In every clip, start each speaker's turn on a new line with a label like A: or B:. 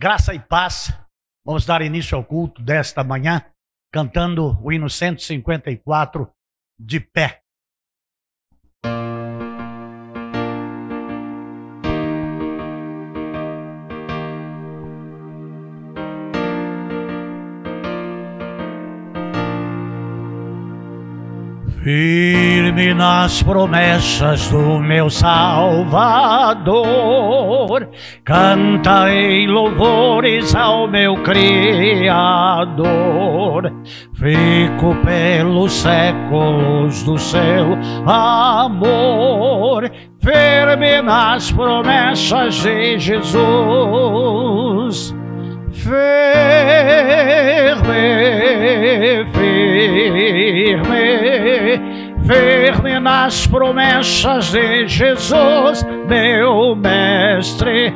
A: Graça e paz. Vamos dar início ao culto desta manhã, cantando o hino 154, de pé. Firme nas promessas do meu Salvador, cantarei louvores ao meu Criador. Fico pelos séculos do seu amor, firme nas promessas de Jesus. Firme nas promessas de Jesus, meu mestre.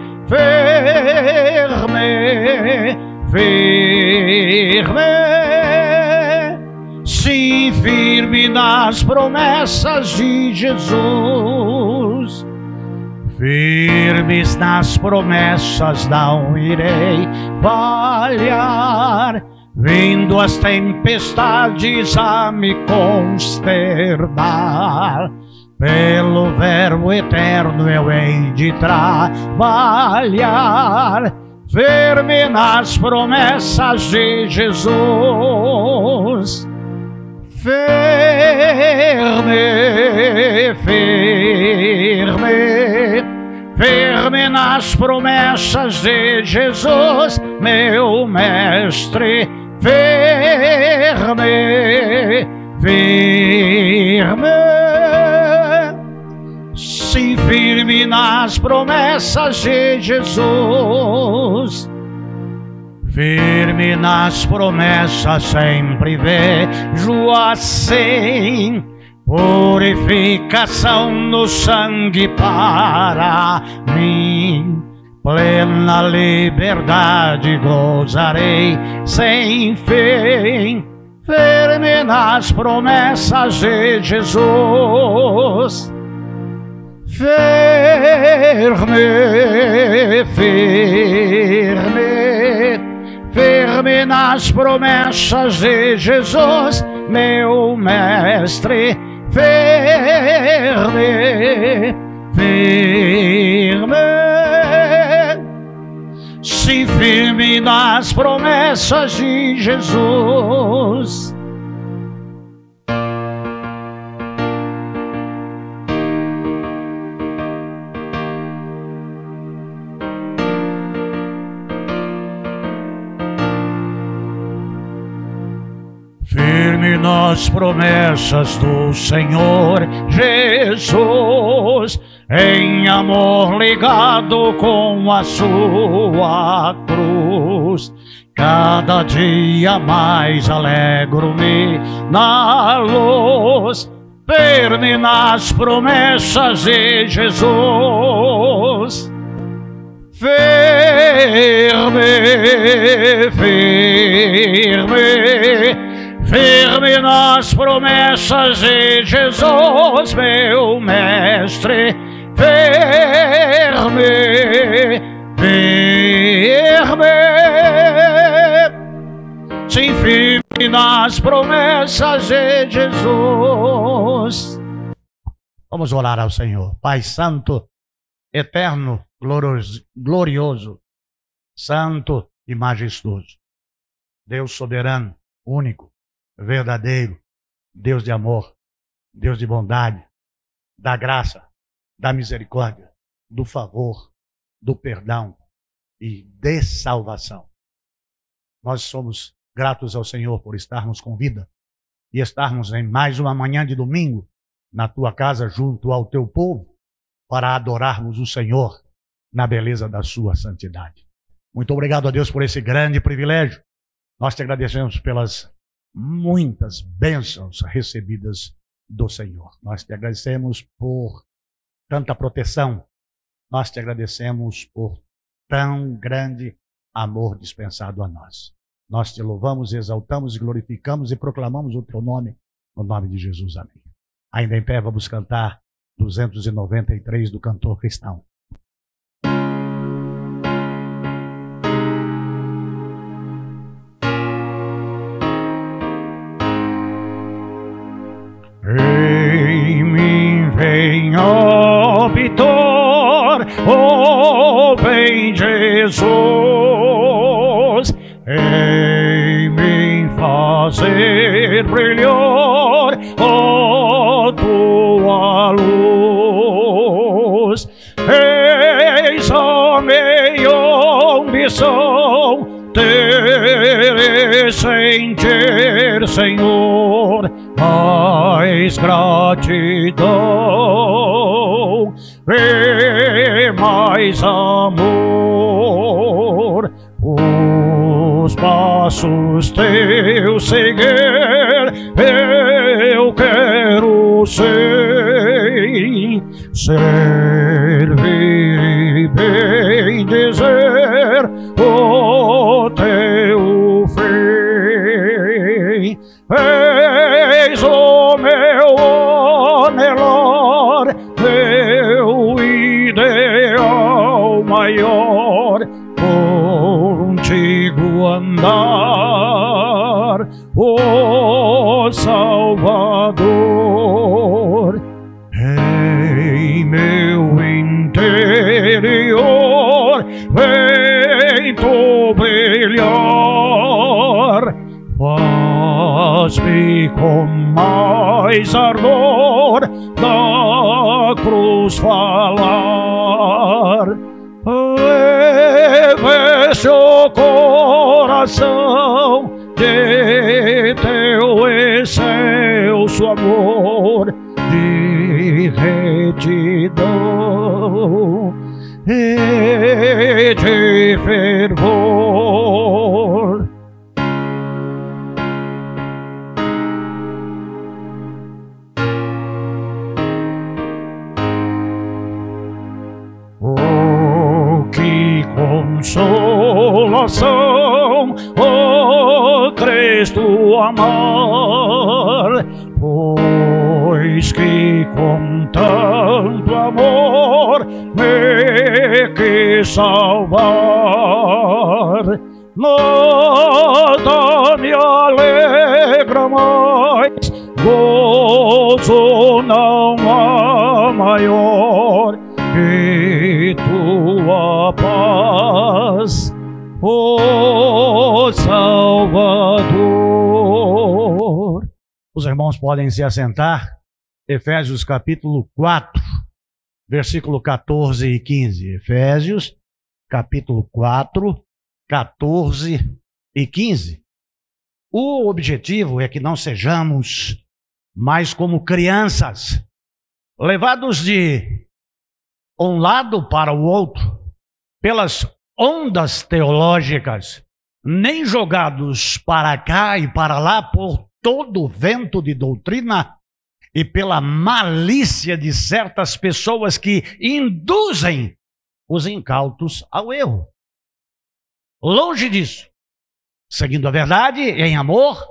A: Sim, firme nas promessas de Jesus. Firmes nas promessas não irei falhar, vindo as tempestades a me consternar. Pelo verbo eterno eu hei de trabalhar, firme nas promessas de Jesus. Firme nas promessas de Jesus, meu mestre. Sim, firme nas promessas de Jesus. Firme nas promessas sempre vejo assim, purificação no sangue para mim. Plena liberdade gozarei sem fim, firme nas promessas de Jesus. Firme nas promessas de Jesus, meu mestre. Sim, firme nas promessas de Jesus. Firme nas promessas do Senhor Jesus, em amor ligado com a sua cruz. Cada dia mais alegro-me na luz, firme nas promessas de Jesus. Firme nas promessas de Jesus, meu mestre. Sim, firme nas promessas de Jesus. Vamos orar ao Senhor. Pai Santo, eterno, glorioso, santo e majestoso, Deus soberano, único, verdadeiro, Deus de amor, Deus de bondade, da graça, da misericórdia, do favor, do perdão e de salvação. Nós somos gratos ao Senhor por estarmos com vida e estarmos em mais uma manhã de domingo na tua casa junto ao teu povo para adorarmos o Senhor na beleza da sua santidade. Muito obrigado a Deus por esse grande privilégio. Nós te agradecemos pelas muitas bênçãos recebidas do Senhor. Nós te agradecemos por tanta proteção. Nós te agradecemos por tão grande amor dispensado a nós. Nós te louvamos, exaltamos, glorificamos e proclamamos o teu nome, no nome de Jesus. Amém. Ainda em pé, vamos cantar 293 do cantor cristão. vitor, oh, vem Jesus, em mim fazer brilhar, oh, tua luz. Eis a minha ambição, ter e sentir, Senhor, mais gratidão e mais amor. Os passos teus seguir, eu quero servir e bem dizer o teu fim. Eis o meu anelo, meu ideal maior, contigo andar, ó Salvador. Em meu interior vem tu brilhar, faz-me com mais ardor da cruz falar. Leve-se o coração de teu excelso amor, de retidão e de fervor. Oh, que consolação, oh Cristo amar, pois que com tanto amor me quis salvar. Nada me alegra mais, gozo não há maior que tua paz, ó Salvador. Os irmãos podem se assentar. Efésios capítulo 4, versículo 14 e 15. Efésios capítulo 4, 14 e 15. O objetivo é que não sejamos mais como crianças, levados de um lado para o outro pelas ondas teológicas, nem jogados para cá e para lá por todo vento de doutrina e pela malícia de certas pessoas que induzem os incautos ao erro. Longe disso, seguindo a verdade em amor,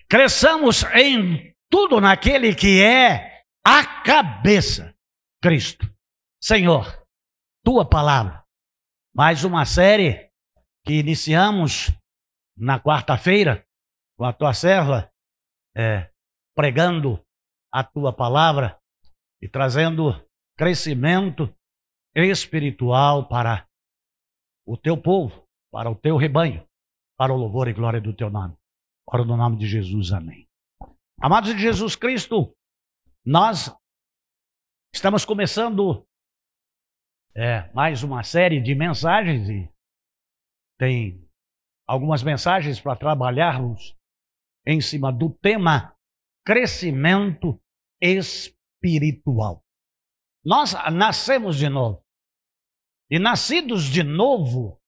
A: cresçamos em tudo naquele que é a cabeça, Cristo. Senhor, tua palavra. Mais uma série que iniciamos na quarta-feira com a tua serva, pregando a tua palavra e trazendo crescimento espiritual para o teu povo, para o teu rebanho, para o louvor e glória do teu nome. Oro no nome de Jesus, amém. Amados de Jesus Cristo, nós estamos começando mais uma série de mensagens e tem algumas mensagens para trabalharmos em cima do tema crescimento espiritual. Nós nascemos de novo e nascidos de novo,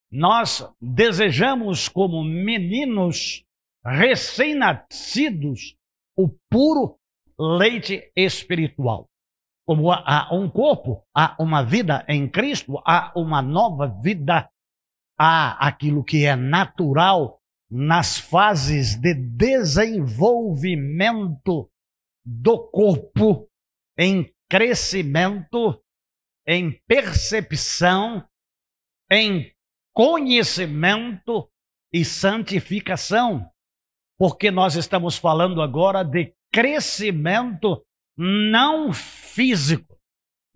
A: nós desejamos como meninos recém-nascidos o puro leite espiritual. Como há um corpo, há uma vida em Cristo, há uma nova vida, há aquilo que é natural nas fases de desenvolvimento do corpo, em crescimento, em percepção, em conhecimento e santificação. Porque nós estamos falando agora de crescimento não físico,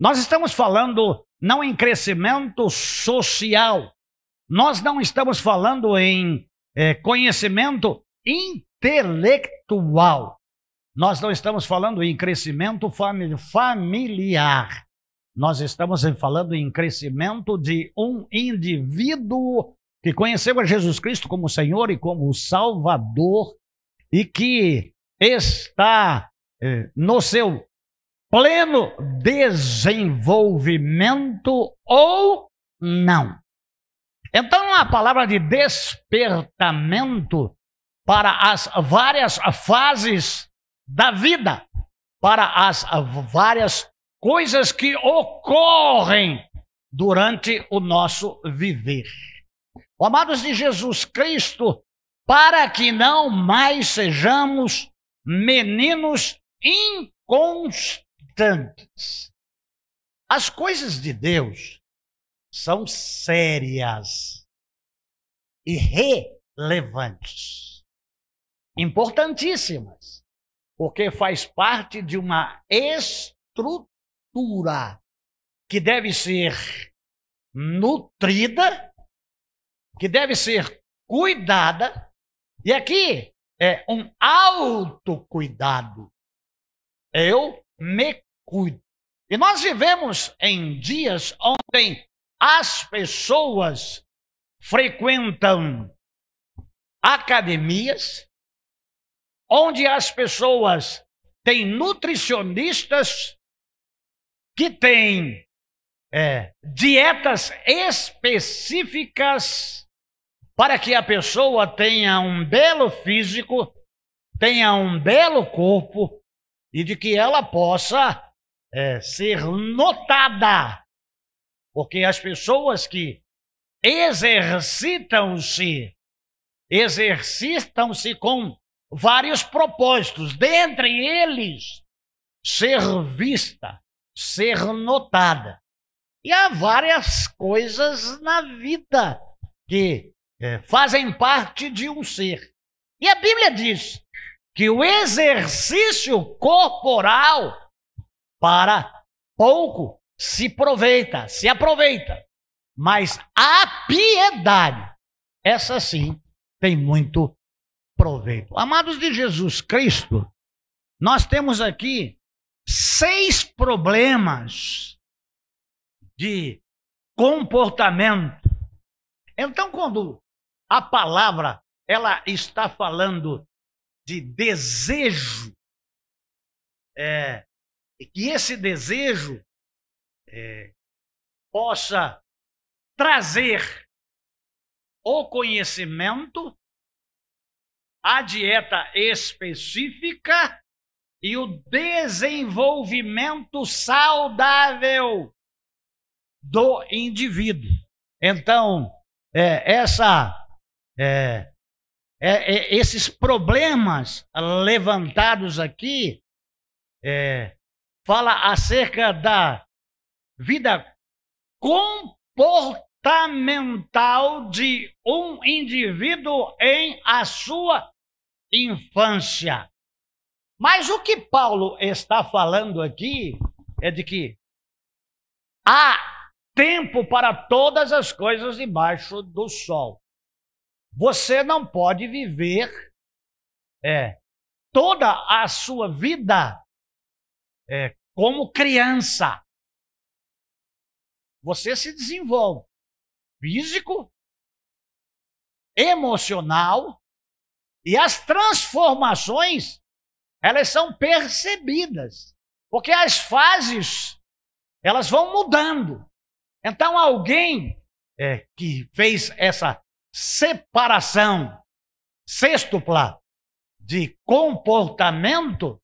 A: Nós estamos falando não em crescimento social, nós não estamos falando em conhecimento intelectual, nós não estamos falando em crescimento familiar, nós estamos falando em crescimento de um indivíduo que conheceu a Jesus Cristo como Senhor e como Salvador e que está no seu pleno desenvolvimento ou não. Então, a palavra de despertamento para as várias fases da vida, para as várias coisas que ocorrem durante o nosso viver. Amados de Jesus Cristo, para que não mais sejamos meninos inconstantes. As coisas de Deus são sérias e relevantes, importantíssimas, porque faz parte de uma estrutura que deve ser nutrida, que deve ser cuidada, e aqui é um autocuidado. Eu me cuido. E nós vivemos em dias onde as pessoas frequentam academias, onde as pessoas têm nutricionistas que têm dietas específicas para que a pessoa tenha um belo físico, tenha um belo corpo e de que ela possa ser notada. Porque as pessoas que exercitam-se com vários propósitos, dentre eles ser vista, ser notada. E há várias coisas na vida que fazem parte de um ser. E a Bíblia diz que o exercício corporal para pouco se aproveita. Mas a piedade, essa sim, tem muito proveito. Amados de Jesus Cristo, nós temos aqui 6 problemas de comportamento. Então, quando a palavra ela está falando de desejo, que esse desejo possa trazer o conhecimento, a dieta específica e o desenvolvimento saudável do indivíduo. Então, esses problemas levantados aqui fala acerca da vida comportamental de um indivíduo em a sua infância. Mas o que Paulo está falando aqui é de que há tempo para todas as coisas debaixo do sol. Você não pode viver toda a sua vida como criança. Você se desenvolve físico, emocional, e as transformações, elas são percebidas, porque as fases, elas vão mudando. Então, alguém que fez essa separação sextupla de comportamento,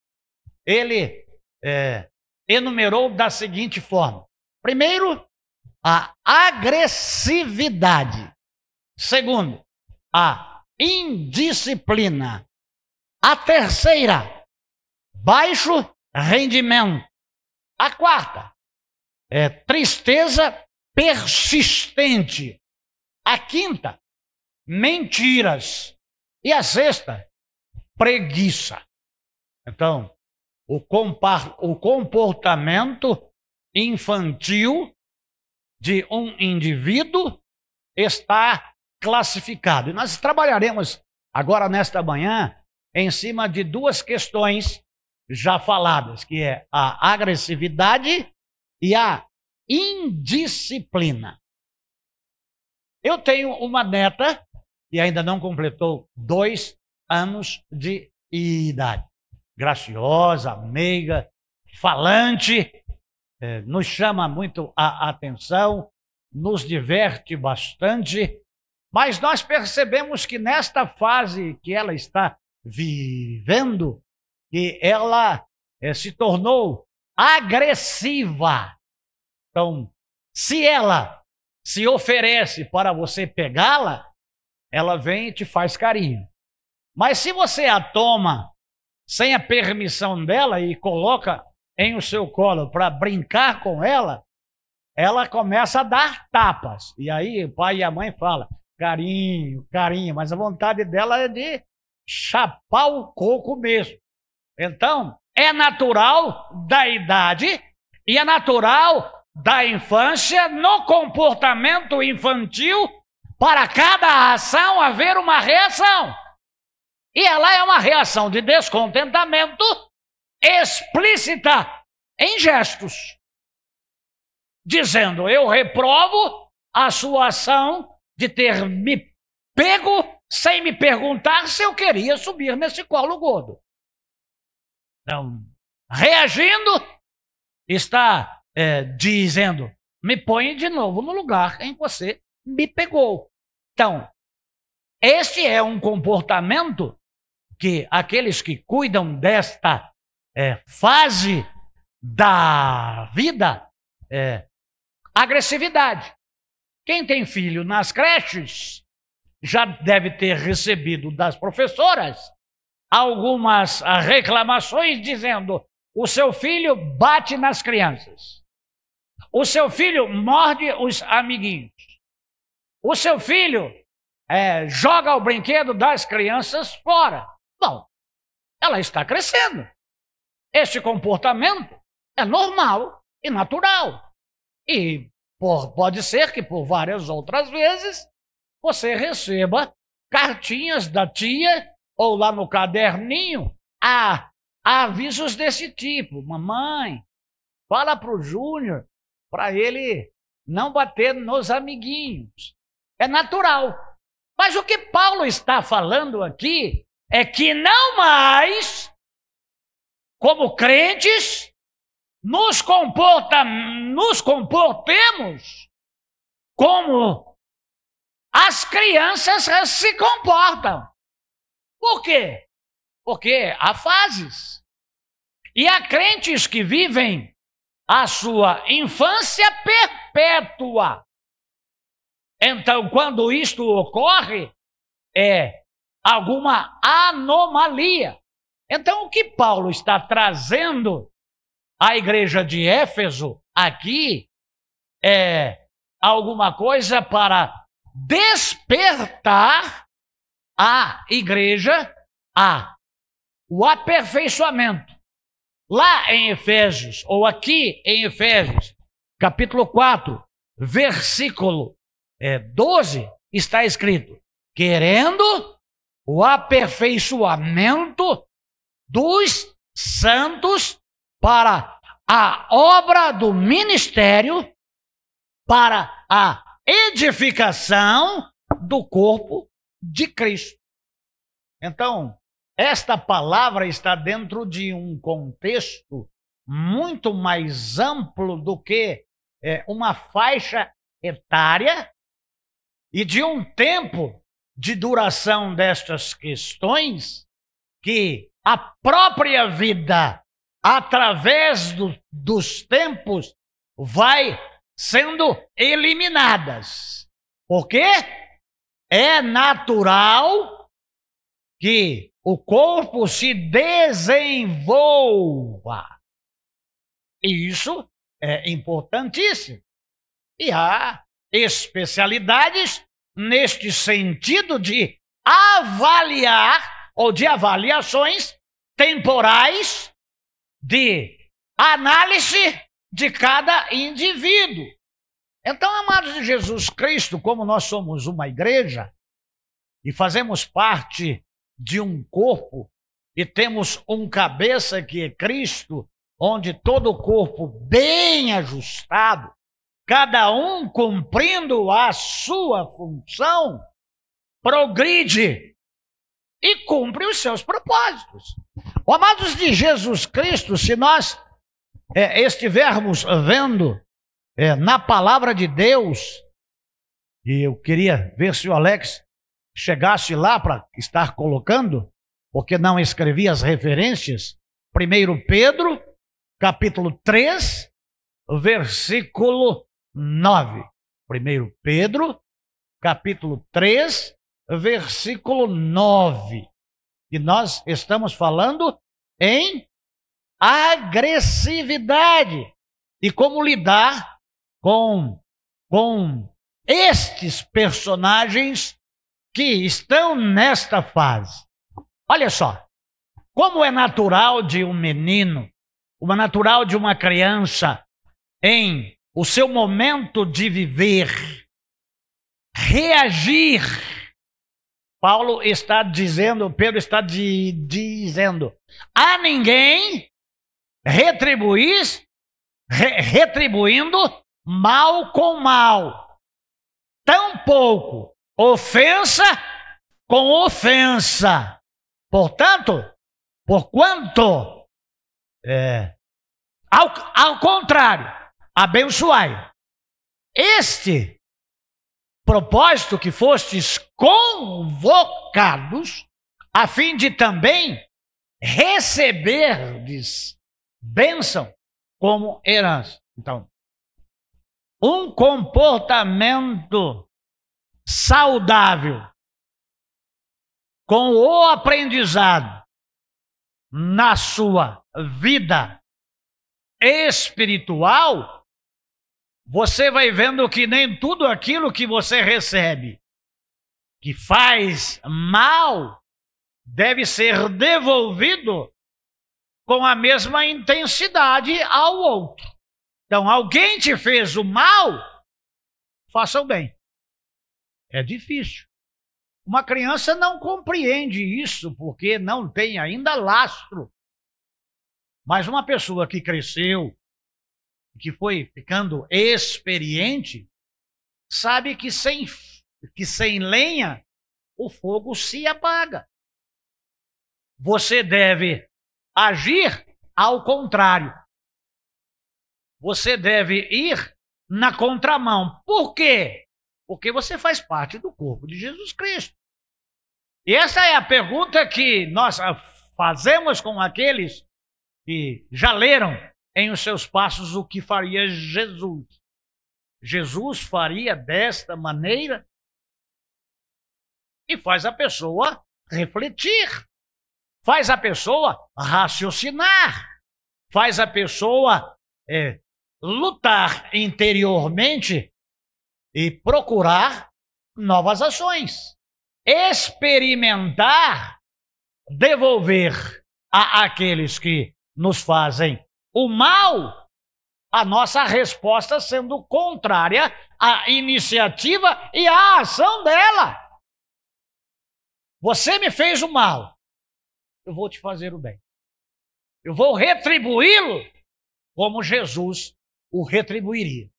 A: ele enumerou da seguinte forma: primeiro, a agressividade. Segundo, a indisciplina. A terceira, baixo rendimento. A quarta, tristeza persistente. A quinta, mentiras. E a sexta, preguiça. Então, o comportamento infantil de um indivíduo está classificado. E nós trabalharemos agora nesta manhã em cima de duas questões já faladas, que é a agressividade e a indisciplina. Eu tenho uma neta que ainda não completou 2 anos de idade. Graciosa, meiga, falante, nos chama muito a atenção, nos diverte bastante, mas nós percebemos que nesta fase que ela está vivendo, que ela se tornou agressiva. Então, se ela se oferece para você pegá-la, ela vem e te faz carinho. Mas se você a toma sem a permissão dela e coloca em o seu colo para brincar com ela, ela começa a dar tapas. E aí o pai e a mãe falam, carinho, carinho, mas a vontade dela é de chapar o coco mesmo. Então, é natural da idade e é natural da infância, no comportamento infantil, para cada ação haver uma reação. E ela é uma reação de descontentamento explícita em gestos, dizendo, eu reprovo a sua ação de ter me pego sem me perguntar se eu queria subir nesse colo gordo. Então, reagindo, está dizendo, me põe de novo no lugar em que você me pegou. Então, este é um comportamento que aqueles que cuidam desta fase da vida, agressividade. Quem tem filho nas creches já deve ter recebido das professoras algumas reclamações dizendo, o seu filho bate nas crianças, o seu filho morde os amiguinhos, o seu filho joga o brinquedo das crianças fora. Bom, ela está crescendo. Este comportamento é normal e natural. E pode ser que por várias outras vezes você receba cartinhas da tia ou lá no caderninho avisos desse tipo. Mamãe, fala para o Júnior para ele não bater nos amiguinhos. É natural. Mas o que Paulo está falando aqui é que não mais, como crentes, nos comportemos como as crianças se comportam. Por quê? Porque há fases. E há crentes que vivem a sua infância perpétua. Então, quando isto ocorre, é alguma anomalia. Então, o que Paulo está trazendo à igreja de Éfeso aqui é alguma coisa para despertar a igreja o aperfeiçoamento. Lá em Efésios, ou aqui em Efésios, capítulo 4, versículo 12, está escrito, querendo o aperfeiçoamento dos santos para a obra do ministério, para a edificação do corpo de Cristo. Então, esta palavra está dentro de um contexto muito mais amplo do que uma faixa etária e de um tempo de duração destas questões que a própria vida, através dos tempos, vai sendo eliminadas. Porque é natural que o corpo se desenvolva. E isso é importantíssimo. E há especialidades neste sentido de avaliar ou de avaliações temporais de análise de cada indivíduo. Então, amados de Jesus Cristo, como nós somos uma igreja e fazemos parte de um corpo e temos um cabeça que é Cristo, onde todo o corpo bem ajustado, cada um cumprindo a sua função, progride e cumpre os seus propósitos. Amados de Jesus Cristo, se nós estivermos vendo na palavra de Deus, e eu queria ver se o Alex chegasse lá para estar colocando, porque não escrevi as referências. 1 Pedro, capítulo 3, versículo 9. 1 Pedro, capítulo 3, versículo 9. E nós estamos falando em agressividade e como lidar com estes personagens que estão nesta fase. Olha só, como é natural de um menino, como é natural de uma criança, em o seu momento de viver, reagir. Paulo está dizendo, Pedro está dizendo, a ninguém retribuindo mal com mal, tampouco ofensa com ofensa. Portanto, porquanto, ao contrário, abençoai. Este propósito que fostes convocados, a fim de também receberdes bênção como herança. Então, um comportamento saudável com o aprendizado na sua vida espiritual, você vai vendo que nem tudo aquilo que você recebe que faz mal deve ser devolvido com a mesma intensidade ao outro. Então, alguém te fez o mal, faça o bem. É difícil. Uma criança não compreende isso porque não tem ainda lastro. Mas uma pessoa que cresceu, que foi ficando experiente, sabe que sem lenha o fogo se apaga. Você deve agir ao contrário. Você deve ir na contramão. Por quê? Porque você faz parte do corpo de Jesus Cristo. E essa é a pergunta que nós fazemos com aqueles que já leram em os seus passos o que faria Jesus. Jesus faria desta maneira e faz a pessoa refletir, faz a pessoa raciocinar, faz a pessoa lutar interiormente e procurar novas ações, experimentar, devolver àqueles que nos fazem o mal, a nossa resposta sendo contrária à iniciativa e à ação dela. Você me fez o mal, eu vou te fazer o bem. Eu vou retribuí-lo como Jesus o retribuiria.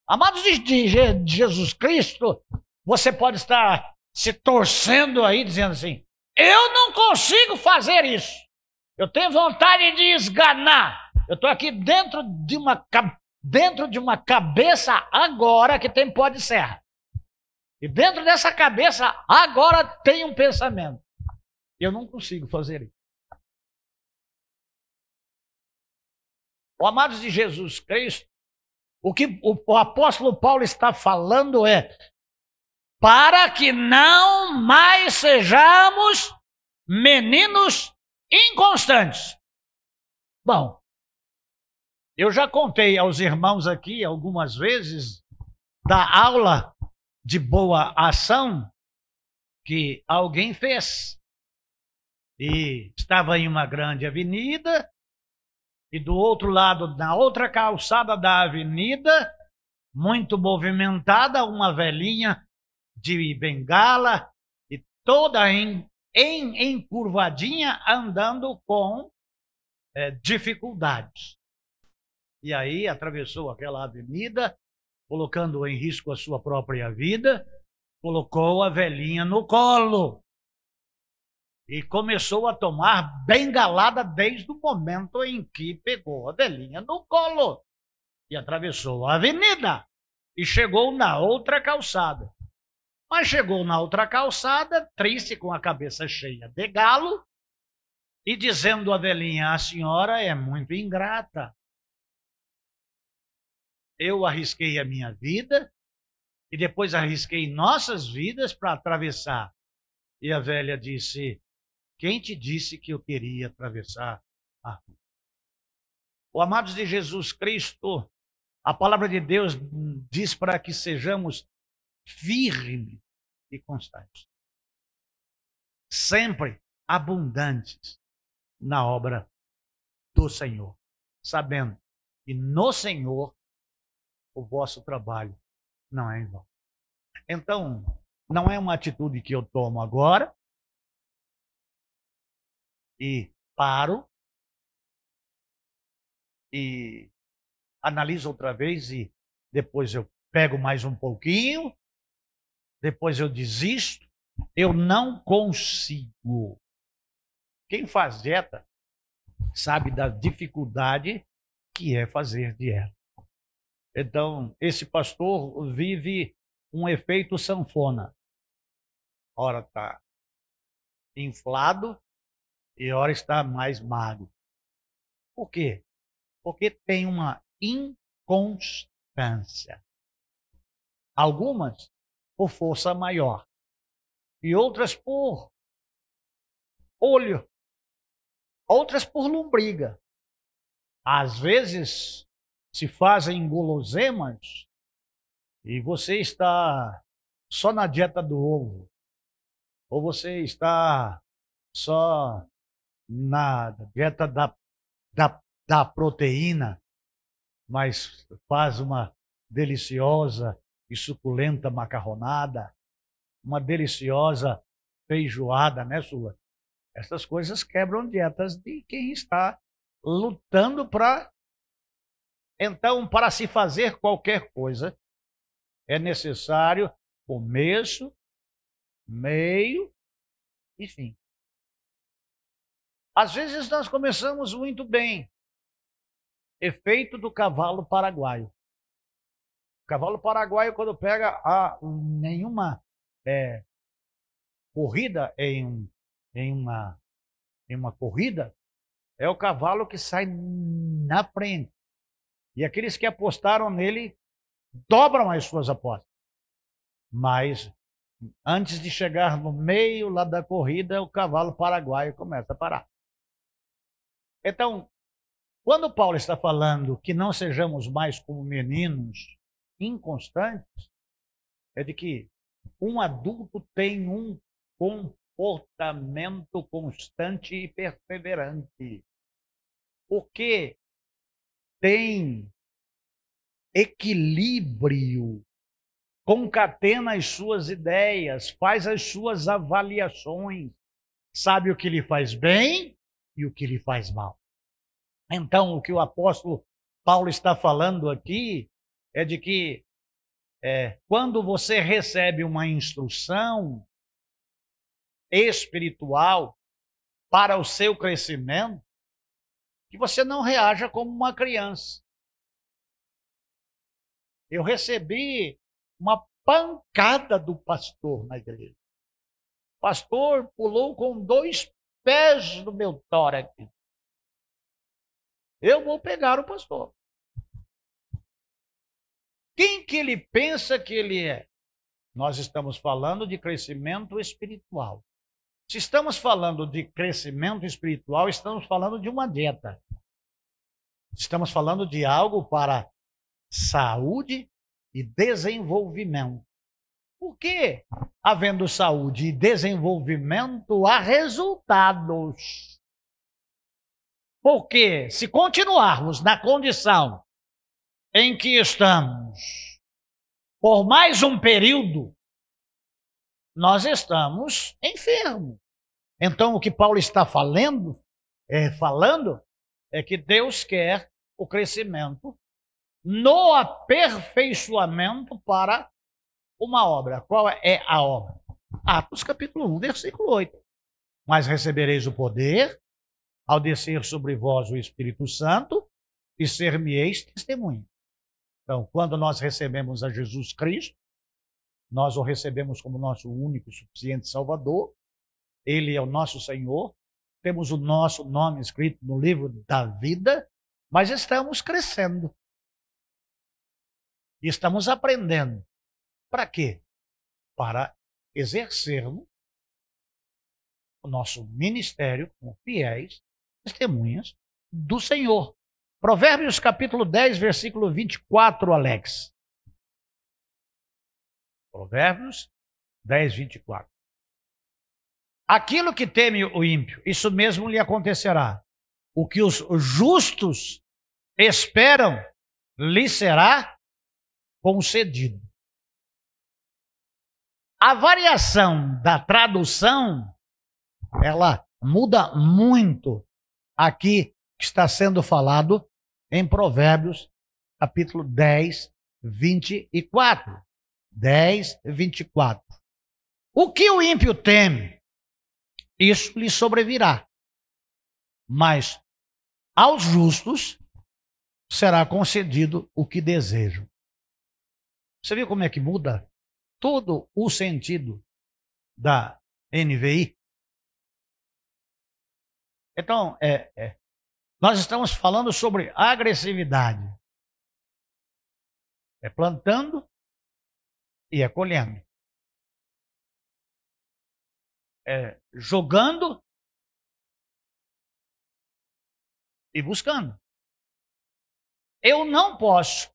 A: Amados de Jesus Cristo, você pode estar se torcendo aí, dizendo assim, eu não consigo fazer isso. Eu tenho vontade de esganar. Eu estou aqui dentro de uma cabeça agora que tem pó de serra. E dentro dessa cabeça agora tem um pensamento. Eu não consigo fazer isso. Amados de Jesus Cristo, o que o apóstolo Paulo está falando é para que não mais sejamos meninos inconstantes. Bom, eu já contei aos irmãos aqui algumas vezes da aula de boa ação que alguém fez. E estava em uma grande avenida E do outro lado, na outra calçada da avenida, muito movimentada, uma velhinha de bengala e toda encurvadinha, andando com dificuldades. E aí atravessou aquela avenida, colocando em risco a sua própria vida, colocou a velhinha no colo e começou a tomar bengalada desde o momento em que pegou a velhinha no colo e atravessou a avenida e chegou na outra calçada. Mas chegou na outra calçada, triste, com a cabeça cheia de galo, e dizendo à velhinha: a senhora é muito ingrata. Eu arrisquei a minha vida e depois arrisquei nossas vidas para atravessar. E a velha disse: quem te disse que eu queria atravessar a rua? Oh, amados de Jesus Cristo, a palavra de Deus diz para que sejamos firmes e constantes, sempre abundantes na obra do Senhor, sabendo que no Senhor o vosso trabalho não é em vão. Então, não é uma atitude que eu tomo agora e paro e analiso outra vez e depois eu pego mais um pouquinho, depois eu desisto. Eu não consigo. Quem faz dieta sabe da dificuldade que é fazer dieta. Então, esse pastor vive um efeito sanfona. Ora está inflado e ora está mais magro. Por quê? Porque tem uma inconstância. Algumas por força maior e outras por olho, outras por lombriga. Às vezes se fazem guloseimas e você está só na dieta do ovo, ou você está só na dieta da proteína, mas faz uma deliciosa e suculenta macarronada, uma deliciosa feijoada, né, Sula? Essas coisas quebram dietas de quem está lutando para... Então, para se fazer qualquer coisa, é necessário começo, meio e fim. Às vezes nós começamos muito bem. Efeito do cavalo paraguaio. O cavalo paraguaio, quando pega nenhuma corrida em uma corrida, é o cavalo que sai na frente. E aqueles que apostaram nele dobram as suas apostas. Mas antes de chegar no meio lá da corrida, o cavalo paraguaio começa a parar. Então, quando Paulo está falando que não sejamos mais como meninos inconstantes, é de que um adulto tem um comportamento constante e perseverante, porque tem equilíbrio, concatena as suas ideias, faz as suas avaliações, sabe o que lhe faz bem e o que lhe faz mal. Então, o que o apóstolo Paulo está falando aqui é de que quando você recebe uma instrução espiritual para o seu crescimento, que você não reaja como uma criança. Eu recebi uma pancada do pastor na igreja. O pastor pulou com 2 pés no meu tórax. Eu vou pegar o pastor. Quem que ele pensa que ele é? Nós estamos falando de crescimento espiritual. Se estamos falando de crescimento espiritual, estamos falando de uma dieta. Estamos falando de algo para saúde e desenvolvimento. Por que, havendo saúde e desenvolvimento, há resultados? Porque se continuarmos na condição em que estamos por mais um período, nós estamos enfermos. Então, o que Paulo está falando é que Deus quer o crescimento no aperfeiçoamento para uma obra. Qual é a obra? Atos capítulo 1, versículo 8. Mas recebereis o poder ao descer sobre vós o Espírito Santo e ser-me-eis testemunha. Então, quando nós recebemos a Jesus Cristo, nós o recebemos como nosso único e suficiente Salvador. Ele é o nosso Senhor. Temos o nosso nome escrito no livro da vida, mas estamos crescendo. E estamos aprendendo. Para quê? Para exercermos o nosso ministério como fiéis testemunhas do Senhor. Provérbios capítulo 10, versículo 24, Alex. Provérbios 10, 24. Aquilo que teme o ímpio, isso mesmo lhe acontecerá. O que os justos esperam, lhe será concedido. A variação da tradução, ela muda muito aqui que está sendo falado em Provérbios, capítulo 10, 24. 10, 24. O que o ímpio teme, isso lhe sobrevirá. Mas aos justos será concedido o que desejam. Você viu como é que muda todo o sentido da NVI? Então, nós estamos falando sobre agressividade. É plantando e é colhendo. É jogando e buscando. Eu não posso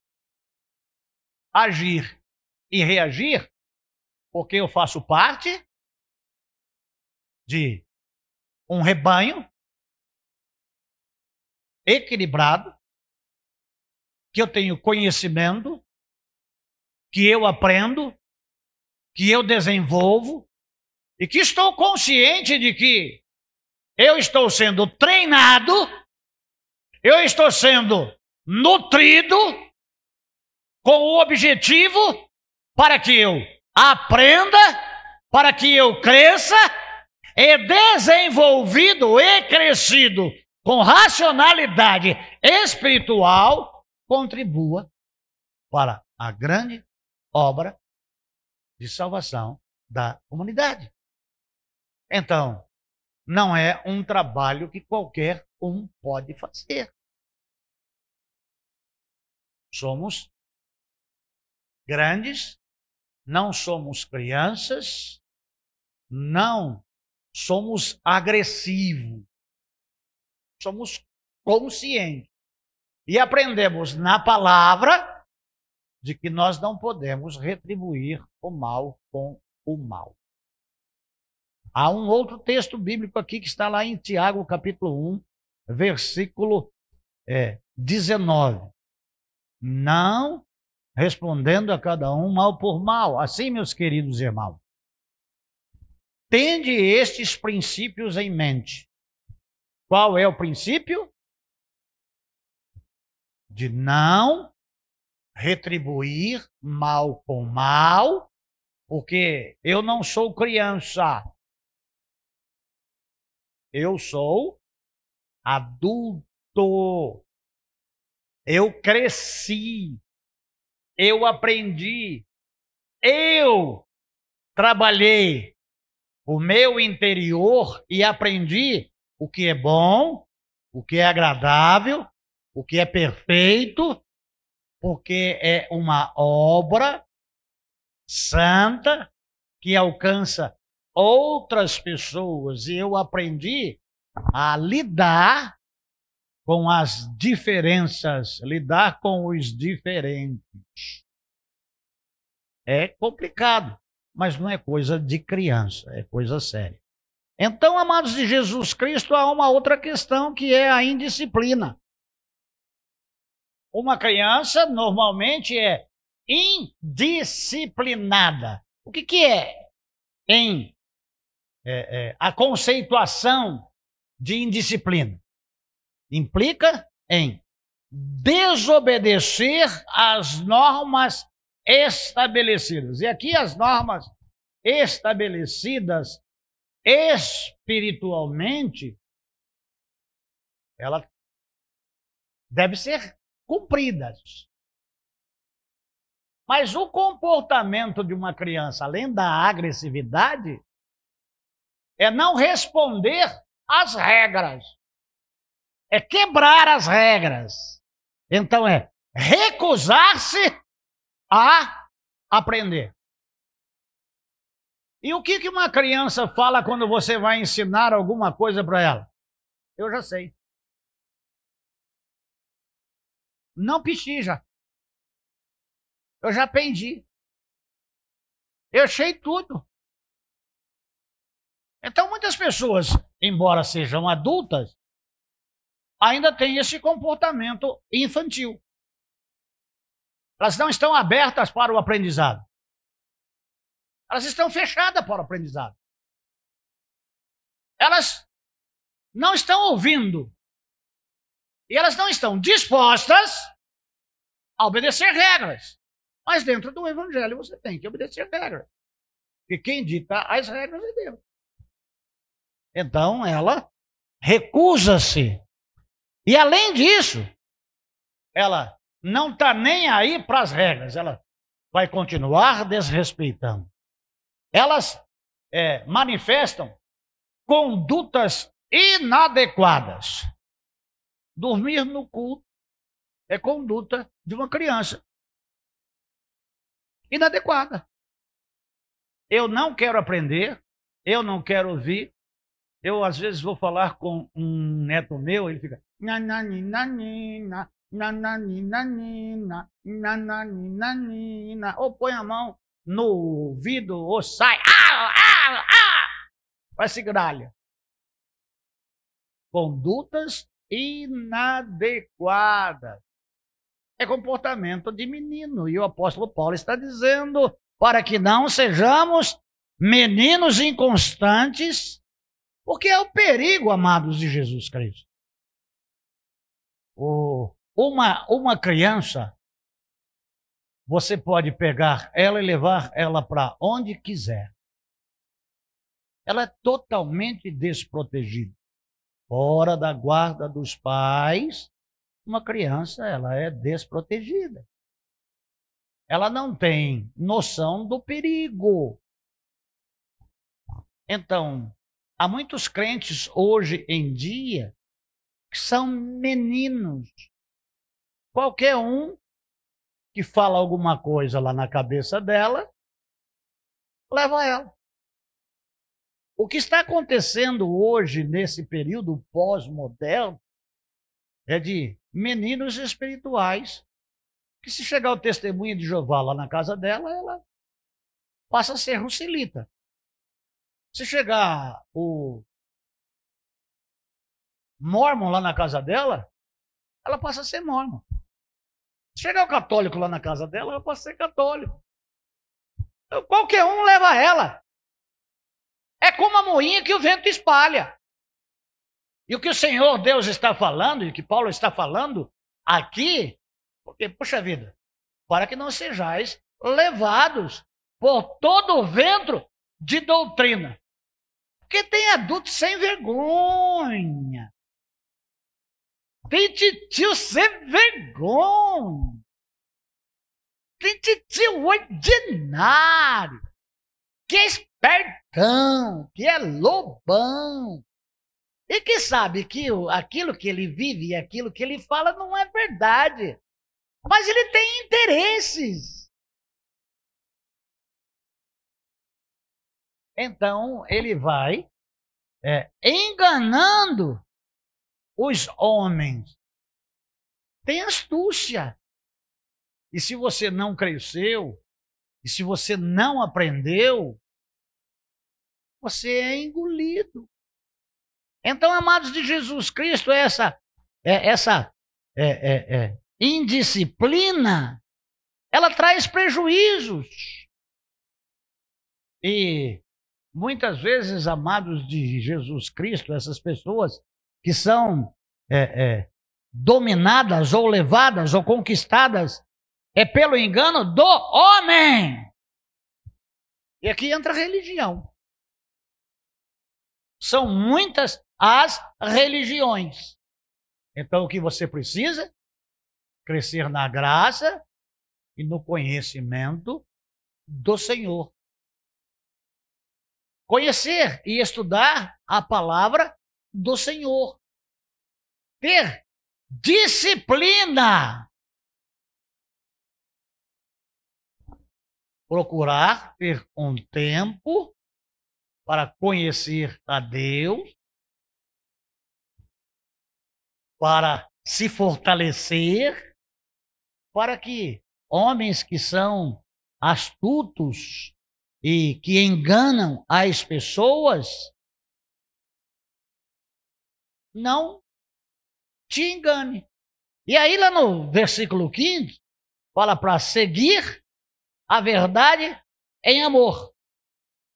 A: agir e reagir porque eu faço parte de um rebanho equilibrado, que eu tenho conhecimento, que eu aprendo, que eu desenvolvo e que estou consciente de que eu estou sendo treinado, eu estou sendo nutrido com o objetivo para que eu aprenda, para que eu cresça e desenvolvido e crescido com racionalidade espiritual, contribua para a grande obra de salvação da humanidade. Então, não é um trabalho que qualquer um pode fazer. Somos grandes, não somos crianças, não somos agressivos. Somos conscientes e aprendemos na palavra de que nós não podemos retribuir o mal com o mal. Há um outro texto bíblico aqui que está lá em Tiago, capítulo 1, versículo 19. Não respondendo a cada um mal por mal. Assim, meus queridos irmãos, tende estes princípios em mente. Qual é o princípio? De não retribuir mal com mal, porque eu não sou criança. Eu sou adulto. Eu cresci. Eu aprendi. Eu trabalhei o meu interior e aprendi o que é bom, o que é agradável, o que é perfeito, porque é uma obra santa que alcança outras pessoas. E eu aprendi a lidar com as diferenças, lidar com os diferentes. É complicado, mas não é coisa de criança, é coisa séria. Então, amados de Jesus Cristo, há uma outra questão que é a indisciplina. Uma criança normalmente é indisciplinada. O que é a conceituação de indisciplina? Implica em desobedecer às normas estabelecidas. E aqui as normas estabelecidas espiritualmente, ela deve ser cumpridas. Mas o comportamento de uma criança, além da agressividade, é não responder às regras. É quebrar as regras. Então é recusar-se a aprender. E o que uma criança fala quando você vai ensinar alguma coisa para ela? Eu já sei. Não pechincha. Eu já aprendi. Eu sei tudo. Então muitas pessoas, embora sejam adultas, ainda têm esse comportamento infantil. Elas não estão abertas para o aprendizado. Elas estão fechadas para o aprendizado. Elas não estão ouvindo. E elas não estão dispostas a obedecer regras. Mas dentro do evangelho você tem que obedecer regras. Porque quem dita as regras é Deus. Então ela recusa-se. E além disso, ela não está nem aí para as regras. Ela vai continuar desrespeitando. Elas manifestam condutas inadequadas. Dormir no culto é conduta de uma criança inadequada. Eu não quero aprender, eu não quero ouvir. Eu, às vezes, vou falar com um neto meu, ele fica... Nananina, nananina, nananina. Ou põe a mão no ouvido, ou sai. Vai se gralha. Condutas inadequadas. É comportamento de menino. E o apóstolo Paulo está dizendo para que não sejamos meninos inconstantes, porque é o perigo, amados de Jesus Cristo. Uma criança, você pode pegar ela e levar ela para onde quiser. Ela é totalmente desprotegida. Fora da guarda dos pais, uma criança, ela é desprotegida. Ela não tem noção do perigo. Então, há muitos crentes hoje em dia que são meninos. Qualquer um que fala alguma coisa lá na cabeça dela, leva ela. O que está acontecendo hoje, nesse período pós-moderno, é de meninos espirituais, que se chegar o testemunho de Jeová lá na casa dela, ela passa a ser rucelita. Se chegar o mórmon lá na casa dela, ela passa a ser mórmon. Se chegar o católico lá na casa dela, ela passa a ser católico. Então, qualquer um leva ela. É como a moinha que o vento espalha. E o que o Senhor Deus está falando, e o que Paulo está falando aqui, porque, puxa vida, para que não sejais levados por todo o vento de doutrina. Porque tem adultos sem vergonha. Tem titio sem vergonha. Tem titio ordinário. Que é espertão, que é lobão. E que sabe que aquilo que ele vive e aquilo que ele fala não é verdade. Mas ele tem interesses. Então, ele vai enganando os homens. Tem astúcia. E se você não cresceu, e se você não aprendeu, você é engolido. Então, amados de Jesus Cristo, essa indisciplina, ela traz prejuízos. E muitas vezes, amados de Jesus Cristo, essas pessoas que são dominadas ou levadas ou conquistadas pelo engano do homem. E aqui entra a religião. São muitas as religiões. Então, o que você precisa? Crescer na graça e no conhecimento do Senhor. Conhecer e estudar a palavra do Senhor. Ter disciplina. Procurar ter um tempo para conhecer a Deus, para se fortalecer, para que homens que são astutos e que enganam as pessoas não te engane. E aí lá no versículo 15, fala para seguir a verdade em amor.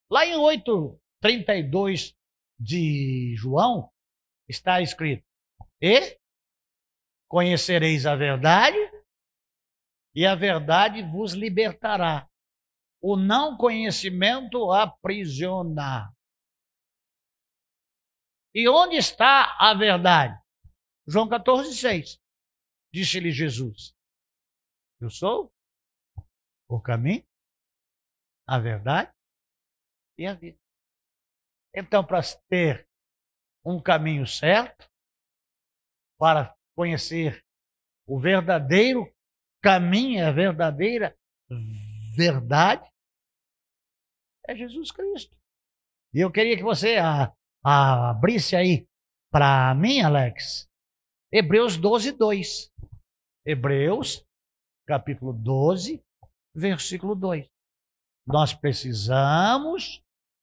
A: Lá em 8:32 de João, está escrito: e conhecereis a verdade, e a verdade vos libertará. O não conhecimento aprisiona. E onde está a verdade? João 14:6. Disse-lhe Jesus: eu sou o caminho, a verdade e a vida. Então, para ter um caminho certo, para conhecer o verdadeiro caminho, a verdadeira verdade, é Jesus Cristo. E eu queria que você abrisse aí para mim, Alex, Hebreus 12:2. Hebreus, capítulo 12, versículo 2. Nós precisamos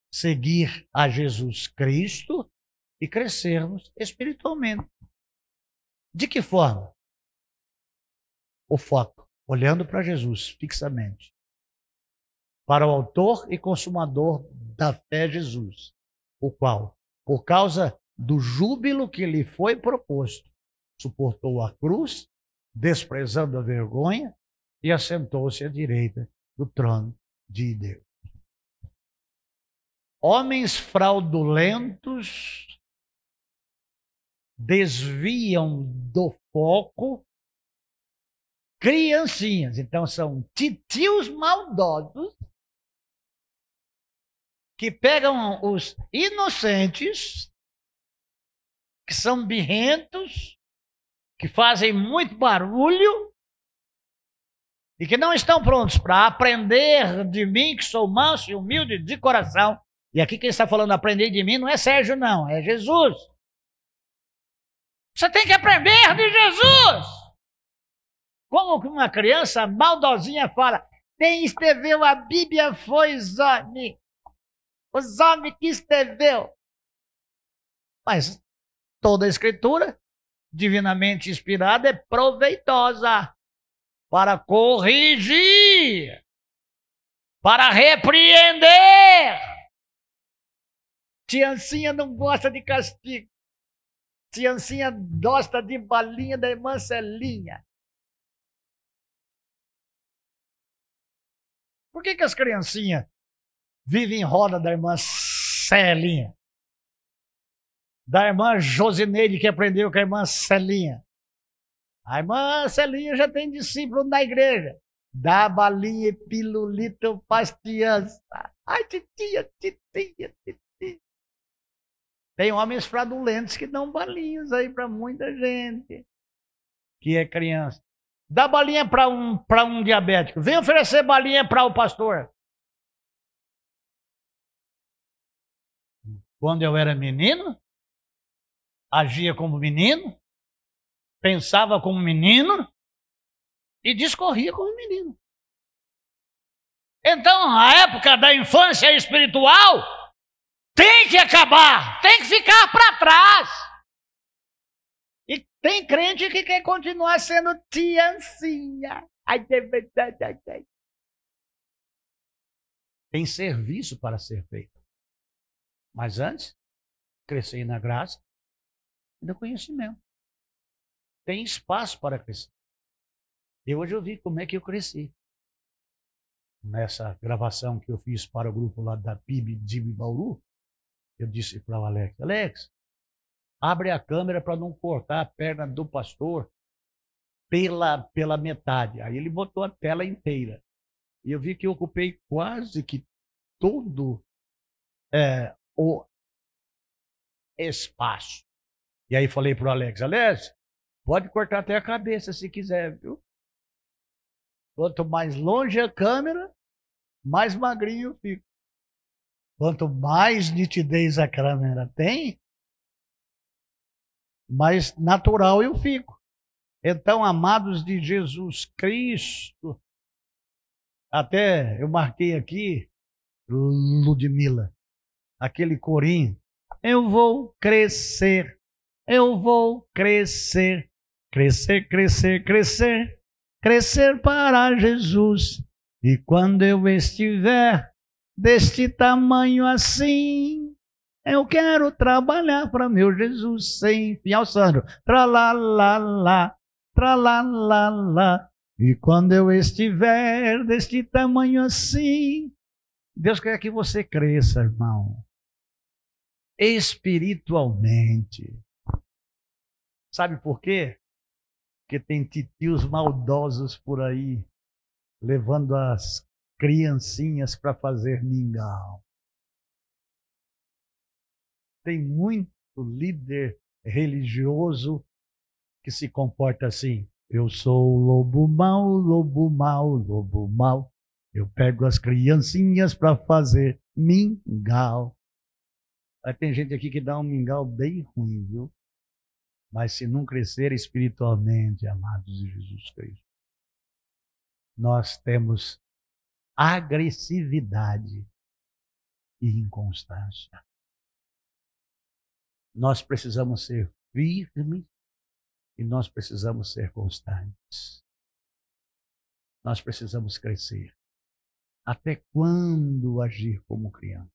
A: seguir a Jesus Cristo e crescermos espiritualmente. De que forma? O foco, olhando para Jesus fixamente. Para o autor e consumador da fé, Jesus, o qual, por causa do júbilo que lhe foi proposto, suportou a cruz, desprezando a vergonha, e assentou-se à direita do trono de Deus. Homens fraudulentos desviam do foco criancinhas. Então são titios maldosos que pegam os inocentes, que são birrentos, que fazem muito barulho e que não estão prontos para aprender de mim, que sou manso e humilde de coração. E aqui quem está falando aprender de mim não é Sérgio, não, é Jesus. Você tem que aprender de Jesus. Como que uma criança maldosinha fala: quem escreveu a Bíblia foi os homens. Os homens que escreveu. Mas toda a escritura, divinamente inspirada, é proveitosa para corrigir, para repreender. Tiancinha não gosta de castigo. Tiancinha gosta de balinha da irmã Celinha. Por que as criancinhas vivem em roda da irmã Celinha? Da irmã Josineide, que aprendeu com a irmã Celinha. A irmã Celinha já tem discípulo na igreja. Dá balinha e pilulito para as crianças. Ai, titia, titia, titia. Tem homens fraudulentos que dão balinhas aí para muita gente que é criança. Dá balinha para um diabético. Vem oferecer balinha para o pastor. Quando eu era menino, agia como menino, pensava como menino e discorria como menino. Então, a época da infância espiritual tem que acabar, tem que ficar para trás. E tem crente que quer continuar sendo tiazinha. Tem serviço para ser feito. Mas antes, crescer na graça e no conhecimento. Tem espaço para crescer. E hoje eu vi como é que eu cresci. Nessa gravação que eu fiz para o grupo lá da PIB de Bauru, eu disse para o Alex, Alex, abre a câmera para não cortar a perna do pastor pela metade. Aí ele botou a tela inteira. E eu vi que eu ocupei quase que todo o espaço. E aí falei para o Alex, Alex, pode cortar até a cabeça se quiser, viu? Quanto mais longe a câmera, mais magrinho eu fico. Quanto mais nitidez a câmera tem, mais natural eu fico. Então, amados de Jesus Cristo, até eu marquei aqui, Ludmila, aquele corinho, eu vou crescer, crescer, crescer, crescer, crescer para Jesus. E quando eu estiver deste tamanho assim, eu quero trabalhar para meu Jesus sem fim. Sandro, tralalala, tralalala. E quando eu estiver deste tamanho assim, Deus quer que você cresça, irmão, espiritualmente. Sabe por quê? Porque tem titios maldosos por aí, levando as criancinhas para fazer mingau. Tem muito líder religioso que se comporta assim. Eu sou o lobo mau, lobo mau, lobo mau. Eu pego as criancinhas para fazer mingau. Aí tem gente aqui que dá um mingau bem ruim, viu? Mas se não crescer espiritualmente, amados de Jesus Cristo, nós temos agressividade e inconstância. Nós precisamos ser firmes e nós precisamos ser constantes. Nós precisamos crescer. Até quando agir como criança?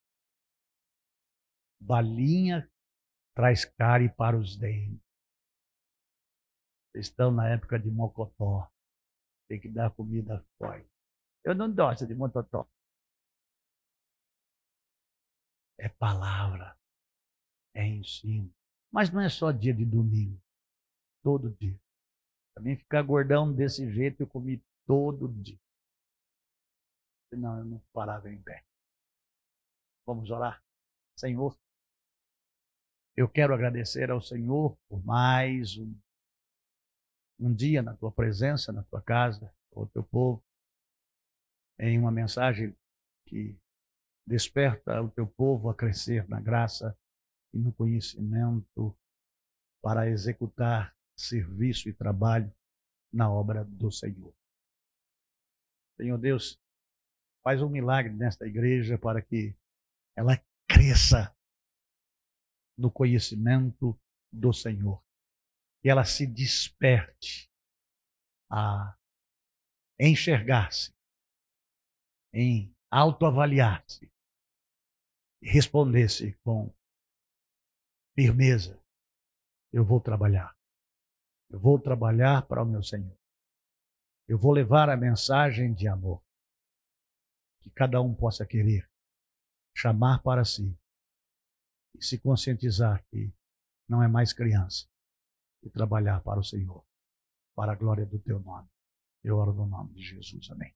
A: Balinha traz cárie para os dentes. Estão na época de mocotó. Tem que dar comida forte. Eu não gosto de mocotó. É palavra. É ensino. Mas não é só dia de domingo. Todo dia. Também ficar gordão desse jeito eu comi todo dia. Senão eu não parava em pé. Vamos orar? Senhor, eu quero agradecer ao Senhor por mais um dia na tua presença, na tua casa, com o teu povo, em uma mensagem que desperta o teu povo a crescer na graça e no conhecimento para executar serviço e trabalho na obra do Senhor. Senhor Deus, faz um milagre nesta igreja para que ela cresça no conhecimento do Senhor. Que ela se desperte a enxergar-se, em autoavaliar-se e responder-se com firmeza. Eu vou trabalhar. Eu vou trabalhar para o meu Senhor. Eu vou levar a mensagem de amor. Que cada um possa querer chamar para si e se conscientizar que não é mais criança e trabalhar para o Senhor, para a glória do teu nome. Eu oro no nome de Jesus. Amém.